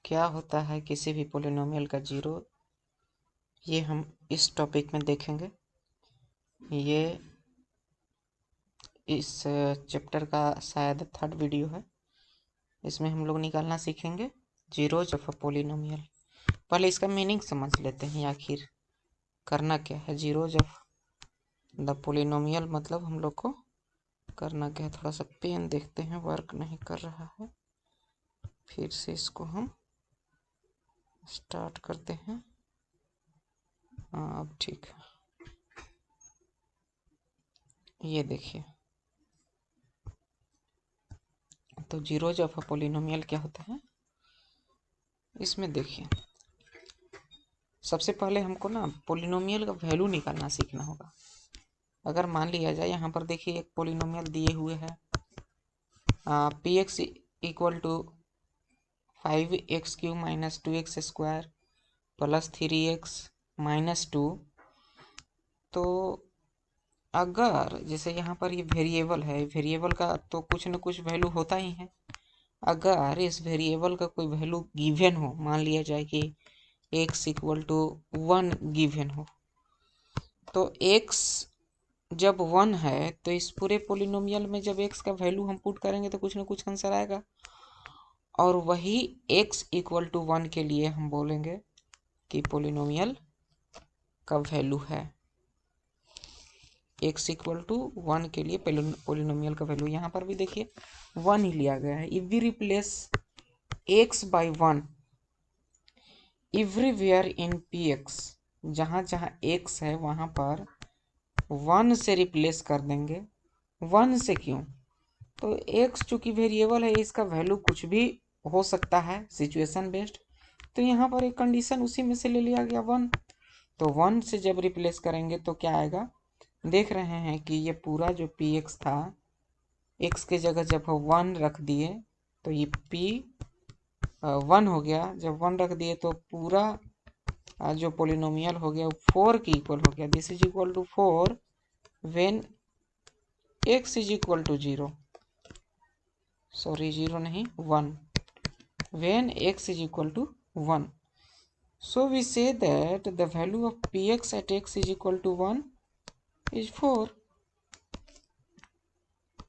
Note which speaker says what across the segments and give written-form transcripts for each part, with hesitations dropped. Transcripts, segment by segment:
Speaker 1: क्या होता है किसी भी पोलिनोमियल का जीरो, ये हम इस टॉपिक में देखेंगे। ये इस चैप्टर का शायद 3rd वीडियो है। इसमें हम लोग निकालना सीखेंगे जीरोज ऑफ अ पोलिनोमियल। पहले इसका मीनिंग समझ लेते हैं, आखिर करना क्या है। जीरोज ऑफ द पोलिनोमियल मतलब हम लोग को करना क्या है। थोड़ा सा पेन देखते हैं, वर्क नहीं कर रहा है। फिर से इसको हम स्टार्ट करते हैं। हाँ, अब ठीक है। ये देखिए, तो जीरोज ऑफ अ पोलिनोमियल क्या होता है इसमें देखिए। सबसे पहले हमको ना पोलिनोमियल का वैल्यू निकालना सीखना होगा। अगर मान लिया जाए यहाँ पर देखिए एक पोलिनोमियल दिए हुए है p x equal to 5x³ minus 2x² plus 3x minus 2। तो अगर जैसे यहाँ पर ये वेरिएबल है, वेरिएबल का तो कुछ न कुछ वैल्यू होता ही है। अगर इस वेरिएबल का कोई वैल्यू गिवन हो, मान लिया जाए कि x इक्वल टू 1 गिवन हो, तो x जब 1 है तो इस पूरे पोलिनोमियल में जब x का वैल्यू हम पुट करेंगे तो कुछ ना कुछ आंसर आएगा। और वही x इक्वल टू 1 के लिए हम बोलेंगे कि पोलिनोमियल का वैल्यू है। x इक्वल टू 1 के लिए पोलिनोमियल का वैल्यू यहाँ पर भी देखिए 1 ही लिया गया है। If we replace x by 1 everywhere in px, जहाँ जहाँ x है वहाँ पर 1 से रिप्लेस कर देंगे। 1 से क्यों? तो x चूंकि वेरिएबल है, इसका वैल्यू कुछ भी हो सकता है, सिचुएशन बेस्ड। तो यहाँ पर एक कंडीशन उसी में से ले लिया गया 1। तो 1 से जब रिप्लेस करेंगे तो क्या आएगा, देख रहे हैं कि ये पूरा जो px था, x के जगह जब 1 रख दिए तो ये p1 हो गया। जब 1 रख दिए तो पूरा जो पोलिनोमियल हो गया 4 की इक्वल हो गया। This is equal to 4 when x is equal to 0, sorry 0 नहीं 1, when x is equal to 1। So we say that the value of px at x is equal to 1 is 4।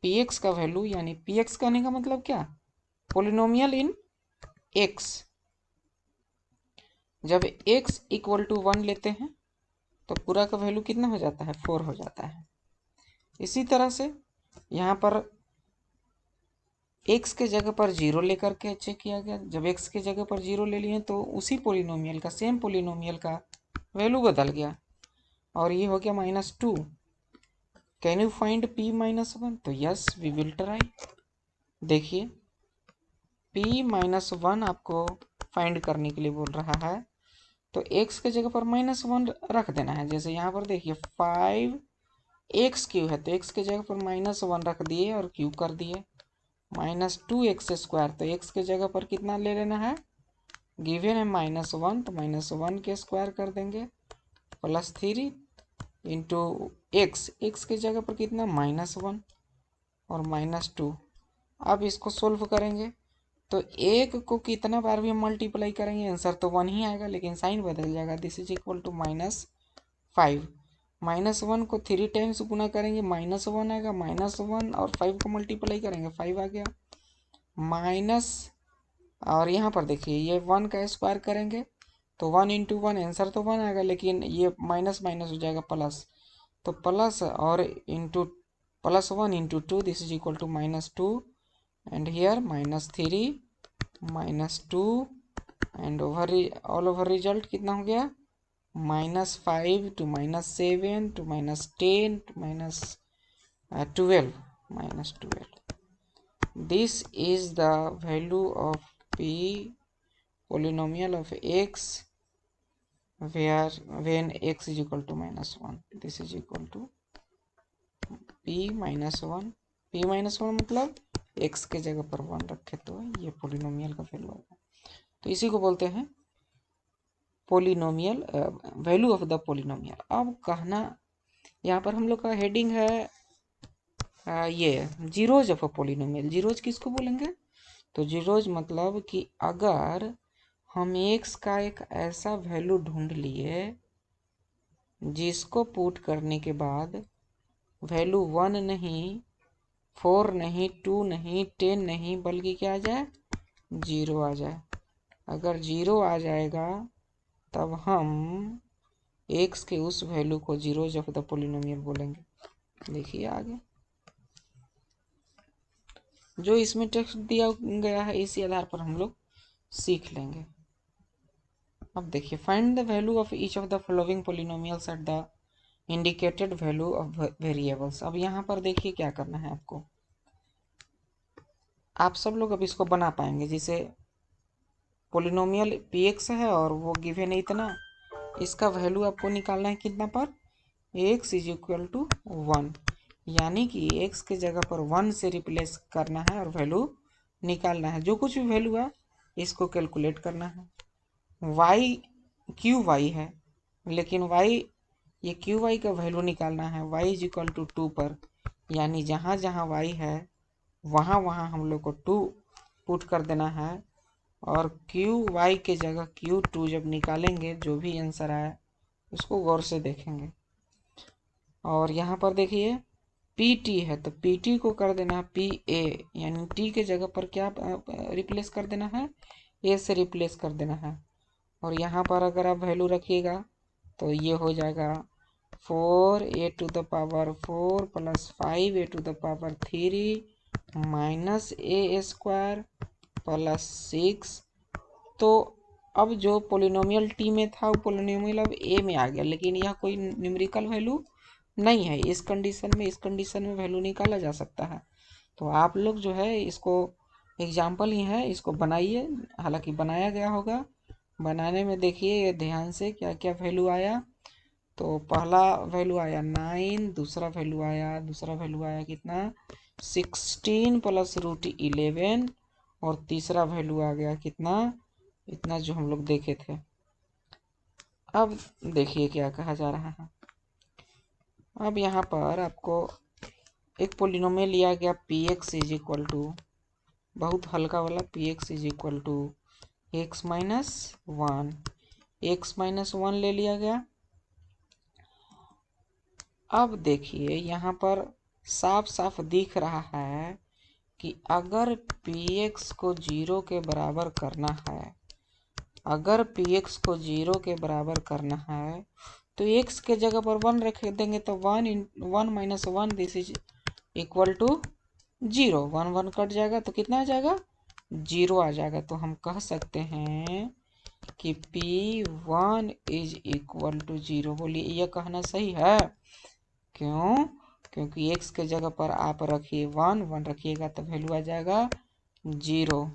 Speaker 1: px का value यानी px कहने का मतलब क्या, polynomial इन x। जब x equal to 1 लेते हैं तो पूरा का वैल्यू कितना हो जाता है, 4 हो जाता है। इसी तरह से यहाँ पर x के जगह पर 0 लेकर के चेक किया गया। जब x के जगह पर 0 ले लिए तो उसी पोलिनोमियल का, सेम पोलिनोमियल का वैल्यू बदल गया और ये हो गया -2। Can you find p -1? तो यस वी विल ट्राई। देखिए p -1 आपको फाइंड करने के लिए बोल रहा है, तो x के जगह पर -1 रख देना है। जैसे यहाँ पर देखिए 5x³ है तो x के जगह पर -1 रख दिए और क्यूब कर दिए। -2x², तो x के जगह पर कितना ले लेना है, गिवन है -1 तो -1 के स्क्वायर कर देंगे प्लस 3 इंटू x के जगह पर कितना -1 और -2। अब इसको सोल्व करेंगे तो एक को कितना बार भी हम मल्टीप्लाई करेंगे आंसर तो 1 ही आएगा, लेकिन साइन बदल जाएगा। This is equal to -5। -1 को 3 टाइम्स गुना करेंगे -1 आएगा, -1 और 5 को मल्टीप्लाई करेंगे 5 आ गया माइनस। और यहाँ पर देखिए ये 1 का स्क्वायर करेंगे तो 1 इंटू 1 आंसर तो 1 आएगा, लेकिन ये माइनस माइनस हो जाएगा प्लस, तो प्लस और into +1 into 2 this is equal to -2 and here -3 -2 and all over result कितना हो गया, -5 to -7 to -10 to -12 -12। This is the value of p polynomial of x where when x is equal to -1, this is equal to p -1। p -1 मतलब x के जगह पर 1 रखे तो ये पोलिनोमियल का वैल्यू आएगा। तो इसी को बोलते हैं polynomial, value of the polynomial. अब कहना यहाँ पर हम लोग का हेडिंग है ये zeros of a polynomial. Zeros किसको बोलेंगे, तो जीरोज मतलब कि अगर हम x का एक ऐसा वैल्यू ढूंढ लिए जिसको पुट करने के बाद वैल्यू 1 नहीं, 4 नहीं, 2 नहीं, 10 नहीं, बल्कि क्या आ जाए, 0 आ जाए। अगर 0 आ जाएगा तब हम x के उस वैल्यू को जीरोज ऑफ द पोलिनोमियल बोलेंगे। देखिए आगे जो इसमें टेक्स्ट दिया गया है इसी आधार पर हम लोग सीख लेंगे। अब देखिए, find the value of each of the following polynomials at the indicated value of variables. अब यहाँ पर देखिए क्या करना है आपको, आप सब लोग अब इसको बना पाएंगे। जिसे पोलिनोमियल px है और वो गिवन है इतना, इसका वैल्यू आपको निकालना है कितना पर, x इज इक्वल टू 1, यानी कि x के जगह पर 1 से रिप्लेस करना है और वैल्यू निकालना है। जो कुछ भी वैल्यू है इसको कैलकुलेट करना है। y क्यू वाई है, लेकिन y ये क्यू वाई का वैल्यू निकालना है y इज इक्वल टू 2 पर, यानी जहाँ जहाँ y है वहाँ वहाँ हम लोग को 2 पुट कर देना है। और क्यू वाई के जगह Q2 जब निकालेंगे जो भी आंसर आए उसको गौर से देखेंगे। और यहाँ पर देखिए PT है तो PT को कर देना है PA, यानी T के जगह पर क्या रिप्लेस कर देना है, A से रिप्लेस कर देना है। और यहाँ पर अगर आप वैल्यू रखिएगा तो ये हो जाएगा 4a to the power 4 plus 5a to the power 3 minus a square plus 6। तो अब जो पोलिनोमियल टी में था वो पोलिनोमियल अब ए में आ गया, लेकिन यह कोई न्यूमेरिकल वैल्यू नहीं है। इस कंडीशन में वैल्यू निकाला जा सकता है। तो आप लोग जो है इसको एग्जाम्पल ही है, इसको बनाइए, हालांकि बनाया गया होगा। बनाने में देखिए ध्यान से क्या क्या वैल्यू आया। तो पहला वैल्यू आया 9, दूसरा वैल्यू आया कितना 16 प्लस रूट 11, और तीसरा वैल्यू आ गया कितना, इतना जो हम लोग देखे थे। अब देखिए क्या कहा जा रहा है। अब यहाँ पर आपको एक पोलिनोमियल लिया गया px इज इक्वल टू, बहुत हल्का वाला, px is equal to x minus 1, x minus 1 ले लिया गया। अब देखिए यहाँ पर साफ साफ दिख रहा है कि अगर px को 0 के बराबर करना है, अगर px को 0 के बराबर करना है तो x के जगह पर 1 रख देंगे तो 1 minus 1 this is equal to 0। 1 1 cut जाएगा तो कितना आ जाएगा, 0 आ जाएगा। तो हम कह सकते हैं कि p1 इज इक्वल टू 0। बोलिए यह कहना सही है? क्यों? क्योंकि x के जगह पर आप रखिए 1 रखिएगा तो वैल्यू आ जाएगा 0।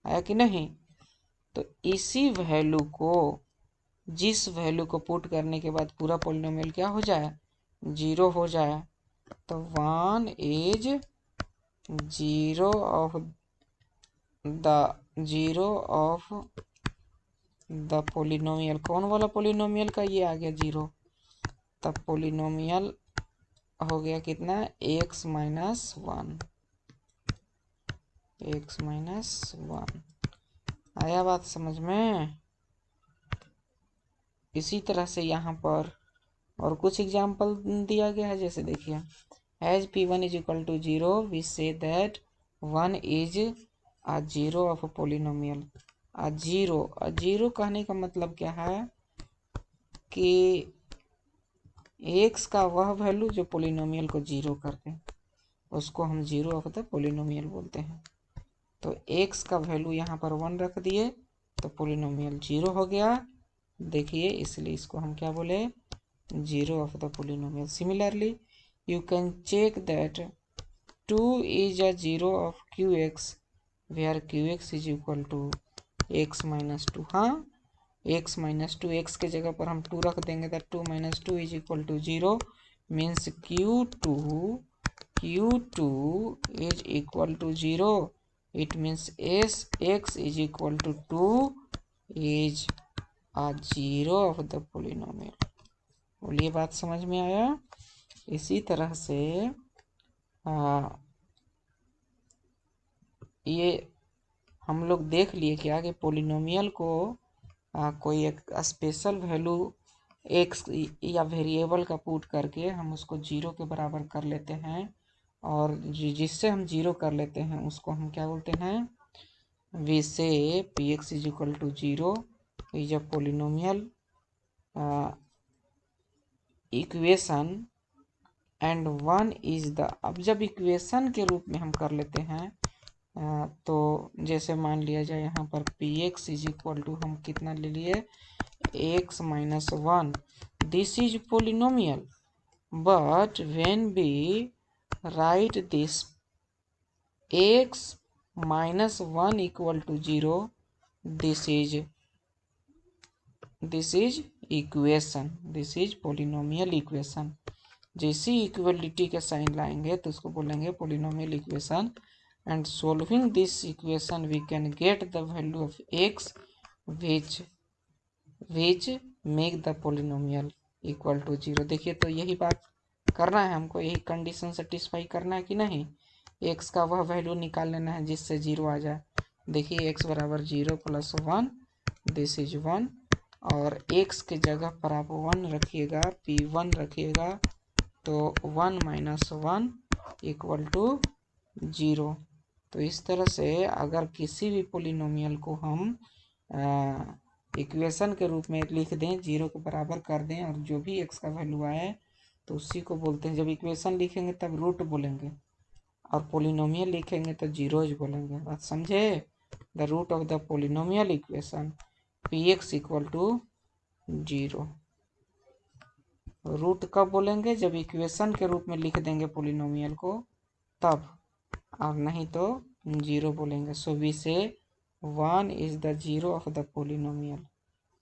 Speaker 1: आया कि नहीं? तो इसी वैल्यू को, जिस वैल्यू को पुट करने के बाद पूरा पोलिनोमियल क्या हो जाए, 0 हो जाए, तो 1 इज 0 ऑफ द पोलिनोमियल। कौन वाला पोलिनोमियल का, ये आ गया 0। तब पोलिनोमियल हो गया कितना, x माइनस 1, x माइनस 1। आया बात समझ में? इसी तरह से यहाँ पर और कुछ एग्जाम्पल दिया गया है। जैसे देखिए as p1 is equal to 0 we say that 1 is a 0 of polynomial. A zero कहने का मतलब क्या है कि x का वह वैल्यू जो पोलिनोमियल को 0 कर दे उसको हम 0 ऑफ द पोलिनोमियल बोलते हैं। तो x का वैल्यू यहाँ पर 1 रख दिए तो पोलिनोमियल 0 हो गया। देखिए इसलिए इसको हम क्या बोले, 0 of the polynomial. Similarly you can check that 2 is a 0 of qx where qx is equal to x minus 2। हाँ, x minus 2, x के जगह पर हम 2 रख देंगे तो 2 minus 2 is equal to 0 means q2 is equal to 0। it means x is equal to 2 is a 0 of the polynomial। बोलिए बात समझ में आया? इसी तरह से ये हम लोग देख लिए क्या कि पोलिनोमियल को कोई एक स्पेशल वैल्यू एक्स या वेरिएबल का पुट करके हम उसको जीरो के बराबर कर लेते हैं, और जिससे हम जीरो कर लेते हैं उसको हम क्या बोलते हैं, we say p x is equal to zero is a polynomial equation and one is the. अब जब इक्वेशन के रूप में हम कर लेते हैं तो जैसे मान लिया जाए यहाँ पर p x is equal to हम कितना ले लिए, x minus one, this is polynomial, but when we write this x minus one equal to zero, this is equation, this is polynomial equation. जैसे इक्वलिटी के साइन लाएंगे तो उसको बोलेंगे polynomial equation, and solving this equation we can get the value of x which make the polynomial equal to zero. देखिए तो यही बात करना है हमको, यही कंडीशन सेटिस्फाई करना है कि नहीं, x का वह वैल्यू निकाल लेना है जिससे जीरो आ जाए। देखिए x बराबर zero plus one, this is one, और x के जगह पर आप वन रखिएगा, p1 रखिएगा, तो one minus one equal to zero. तो इस तरह से अगर किसी भी पोलिनोमियल को हम इक्वेशन के रूप में लिख दें, जीरो के बराबर कर दें, और जो भी एक्स का वैल्यू आए तो उसी को बोलते हैं, जब इक्वेशन लिखेंगे तब रूट बोलेंगे, और पोलिनोमियल लिखेंगे तो जीरोज बोलेंगे। बात समझे? The root of the polynomial equation p x equal to zero. Root कब बोलेंगे? जब इक्वेशन के रूप में लिख देंगे पोलिनोमियल को तब, और नहीं तो जीरो बोलेंगे। सो वी से one is the zero of the polynomial.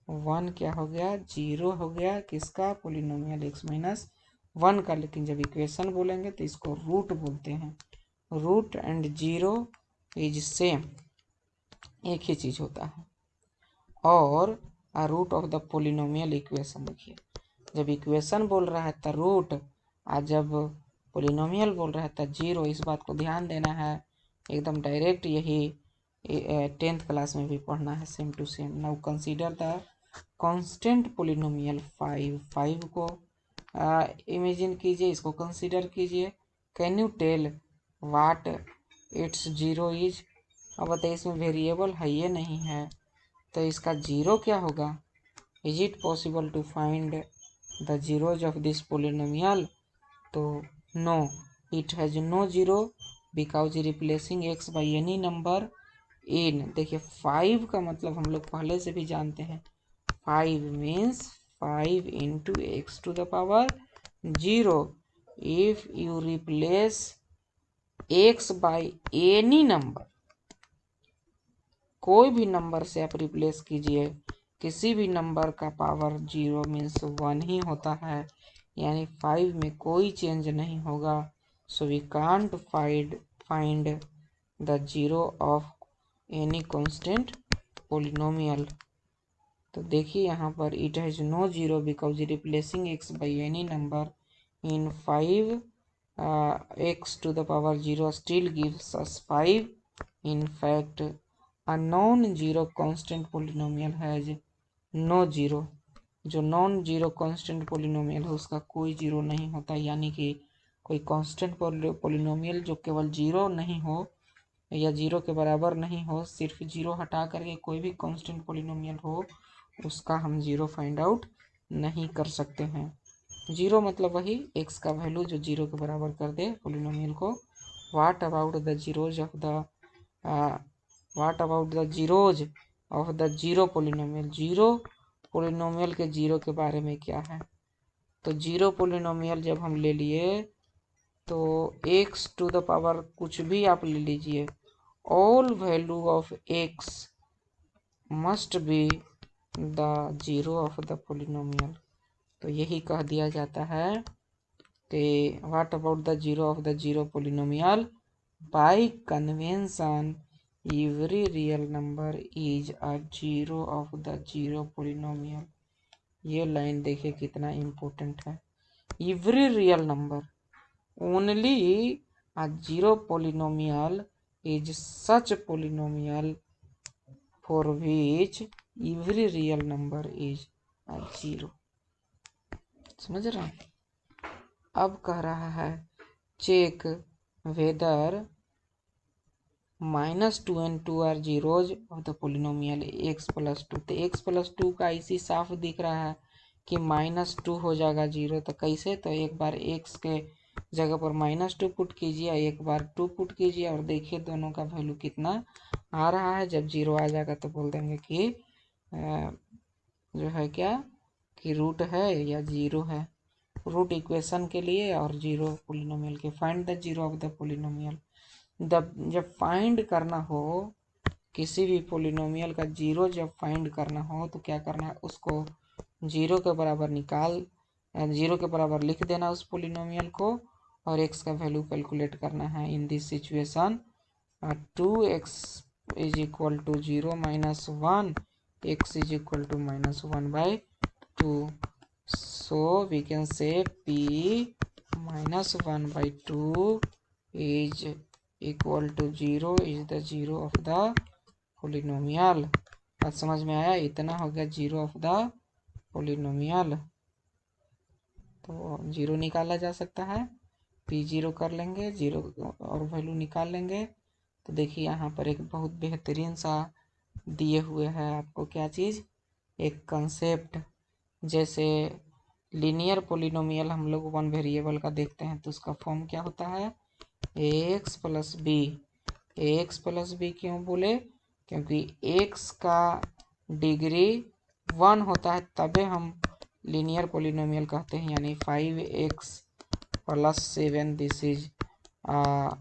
Speaker 1: One क्या हो गया? जीरो हो गया किसका? पोलिनोमियल एक्स माइनस वन का। लेकिन जब इक्वेशन बोलेंगे तो इसको रूट बोलते हैं। Root and zero is same, एक ही चीज होता है। और आ root of the polynomial equation, देखिए जब इक्वेशन बोल रहा है तो रूट, और जब पोलिनोमियल बोल रहा है तो जीरो। इस बात को ध्यान देना है, एकदम डायरेक्ट, यही 10th क्लास में भी पढ़ना है, same to same. Now consider the constant polynomial 5 को इमेजिन कीजिए, इसको कंसीडर कीजिए। Can you tell what it's zero is? अब बताइए, इसमें वेरिएबल है ये नहीं है तो इसका जीरो क्या होगा? Is it possible to find the zeros of this polynomial? तो no, it has no zero because replacing x by any number in. देखिए 5 का मतलब हम लोग पहले से भी जानते हैं, 5 means 5 into x to the power zero. If you replace x by any number, कोई भी नंबर से आप रिप्लेस कीजिए, किसी भी नंबर का पावर जीरो मीन्स वन ही होता है, यानी 5 में कोई चेंज नहीं होगा। So we can't find the zero of any constant polynomial. तो देखिए यहाँ पर it has no zero because replacing x by any number in 5 x to the power zero still gives us 5। In fact a non-zero constant polynomial has no zero। जो non zero constant polynomial है उसका कोई zero नहीं होता, यानी कि कोई constant polynomial जो केवल जीरो नहीं हो या जीरो के बराबर नहीं हो, सिर्फ जीरो हटा करके कोई भी कांस्टेंट पोलिनोमियल हो, उसका हम जीरो फाइंड आउट नहीं कर सकते हैं। जीरो मतलब वही एक्स का वैल्यू जो जीरो के बराबर कर दे पोलिनोमियल को। What about the zeros of the what about the zeros of the zero polynomial? Zero polynomial के जीरो के बारे में क्या है? तो जीरो पोलिनोमियल जब हम ले लिए तो एक्स टू द पावर कुछ भी आप ले लीजिए, all value of x must be the zero of the polynomial. तो यही कह दिया जाता है कि what about the zero of the zero polynomial? Bye convention every real number is a zero of the zero polynomial। ये line देखिए कितना इम्पोर्टेंट है। every real number only a zero polynomial is such polynomial for which every real number is a 0। समझ रहे हैं? अब कह रहा है check whether -2 and 2 are zeros of the polynomial x + 2। तो x + 2 का इसी साफ दिख रहा है कि -2 हो जाएगा 0। तो कैसे? तो एक बार x के जगह पर -2 पुट कीजिए, एक बार 2 पुट कीजिए और देखिए दोनों का वैल्यू कितना आ रहा है। जब 0 आ जाएगा तो बोल देंगे कि जो है क्या कि रूट है या 0 है। रूट इक्वेशन के लिए और 0 पोलिनोमियल के। Find the 0 of the polynomial. जब फाइंड करना हो किसी भी पोलिनोमियल का 0 जब फाइंड करना हो तो क्या करना है, उसको 0 के बराबर 0 के बराबर लिख देना उस पोलिनोमियल को और x का वैल्यू कैलकुलेट करना है। In this situation 2x is equal to 0 - 1 x is equal to -1/2। So we can say p -1/2 is equal to 0 is the 0 of the polynomial। बात समझ में आया? इतना हो गया 0 ऑफ द पोलिनोमियल। तो 0 निकाला जा सकता है, p0 कर लेंगे, 0 और वैल्यू निकाल लेंगे। तो देखिए यहाँ पर एक बहुत बेहतरीन सा दिए हुए है आपको क्या चीज़, एक कंसेप्ट। जैसे लीनियर पोलिनोमियल हम लोग 1 वेरिएबल का देखते हैं तो उसका फॉर्म क्या होता है, ax + b। ax + b क्यों बोले? क्योंकि x का डिग्री 1 होता है तबे हम लीनियर पोलिनोमियल कहते हैं। यानी 5x + 7 this is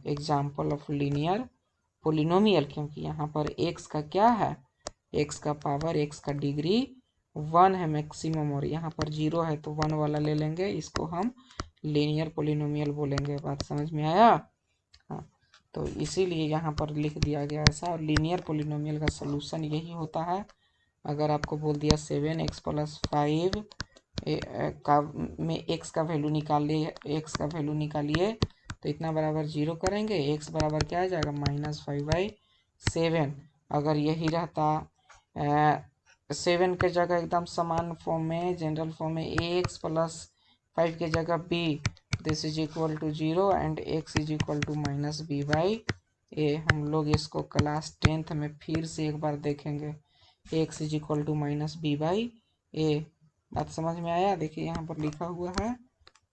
Speaker 1: example of linear polynomial. क्योंकि यहाँ पर x का क्या है, x का पावर, x का डिग्री 1 है मैक्सिमम, और यहाँ पर 0 है तो 1 वाला ले लेंगे, इसको हम लीनियर पोलिनोमियल बोलेंगे। बात समझ में आया? हाँ, तो इसीलिए यहाँ पर लिख दिया गया ऐसा। और लीनियर पोलिनोमियल का सलूशन यही होता है। अगर आपको बोल दिया 7x + 5 का में x का वैल्यू निकालिए, x का वैल्यू निकालिए तो इतना बराबर 0 करेंगे, x बराबर क्या आ जाएगा -5/7। अगर यही रहता 7 के जगह एकदम समान फॉर्म में, जनरल फॉर्म में, ax + 5 के जगह b, this is equal to 0 and x is equal to -b/a। हम लोग इसको क्लास 10th में फिर से एक बार देखेंगे, x is equal to -b/a। बात समझ में आया? देखिए यहाँ पर लिखा हुआ है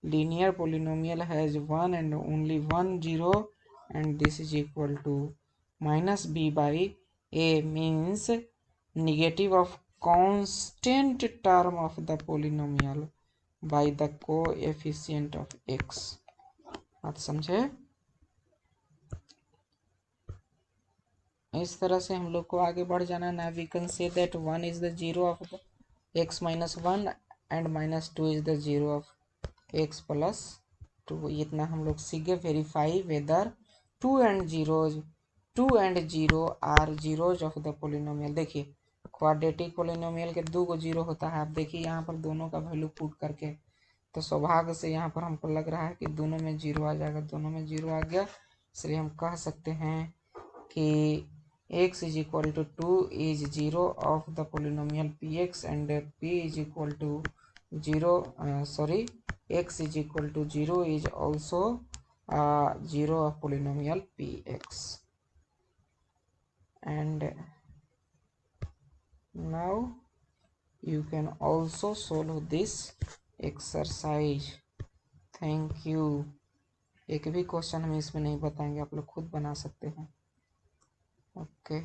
Speaker 1: linear polynomial has 1 and only 1 0 and this is equal to -b/a means negative of constant term of the polynomial by the coefficient of x। बात समझे? इस तरह से हम लोग को आगे बढ़ जाना है। We can say that 1 is the 0 of x - 1 and -2 is the 0 of x + 2। इतना हम लोग सीख गए। Verify whether 2 and 0 are zeros of the polynomial. देखिए क्वाड्रेटिक पोलिनोमियल के 2 जीरो होता है। आप देखिए यहाँ पर दोनों का वैल्यू पुट करके, तो सौभाग्य से यहाँ पर हमको लग रहा है कि दोनों में 0 आ जाएगा। दोनों में 0 आ गया, इसलिए हम कह सकते हैं कि x is equal to 2 is 0 of the polynomial px and p is equal to 0 x is equal to 0 is also 0 of polynomial px। and now you can also solve this exercise। Thank you. एक भी question हम इसमें नहीं बताएंगे, आप लोग खुद बना सकते हैं। ओके।